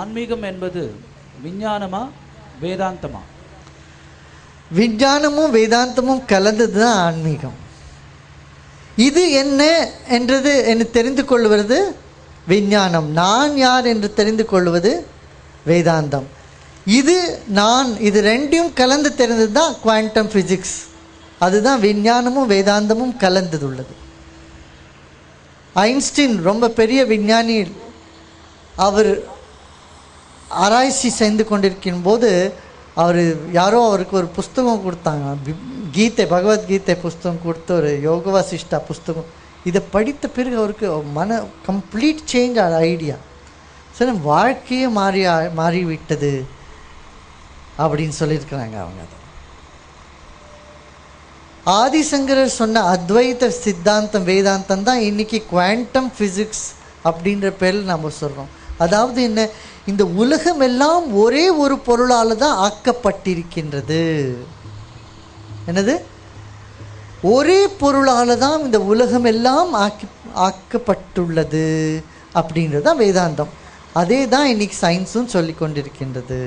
ஆன்மீகம் என்பது விஞ்ஞானமா வேதாந்தமா? விஞ்ஞானமும் வேதாந்தமும் கலந்தது தான் ஆன்மீகம். இது என்ன என்றது என்று தெரிந்து கொள்வது விஞ்ஞானம். நான் யார் என்று தெரிந்து கொள்வது வேதாந்தம். இது நான், இது ரெண்டையும் கலந்து தெரிந்தது தான் குவாண்டம் ஃபிசிக்ஸ். அதுதான் விஞ்ஞானமும் வேதாந்தமும் கலந்ததுள்ளது. ஐன்ஸ்டீன் ரொம்ப பெரிய விஞ்ஞானி. அவர் ஆராய்ச்சி செய்து கொண்டிருக்கும் போது யாரோ அவருக்கு ஒரு புஸ்தகம் கொடுத்தாங்க, கீதை, பகவத்கீதை புஸ்தகம் கொடுத்து, ஒரு யோக வாசிஷ்டா புஸ்தகம். இதை படித்த பிறகு அவருக்கு கம்ப்ளீட் சேஞ்ச் ஆன ஐடியா. சரி, வாழ்க்கையே மாறிவிட்டது அப்படின்னு சொல்லியிருக்கிறாங்க அவங்க. ஆதிசங்கரர் சொன்ன அத்வைத சித்தாந்தம் வேதாந்தம் தான் இன்னைக்கு குவாண்டம் ஃபிசிக்ஸ் அப்படின்ற பேரில் நம்ம சொல்கிறோம். அதாவது என்ன, இந்த உலகம் எல்லாம் ஒரே ஒரு பொருளால் தான் ஆக்கப்பட்டிருக்கின்றது. என்னது? ஒரே பொருளால் தான் இந்த உலகம் எல்லாம் ஆக்கப்பட்டுள்ளது அப்படின்றது தான் வேதாந்தம். அதே தான் இன்னைக்கு சயின்ஸும் சொல்லி கொண்டிருக்கின்றது.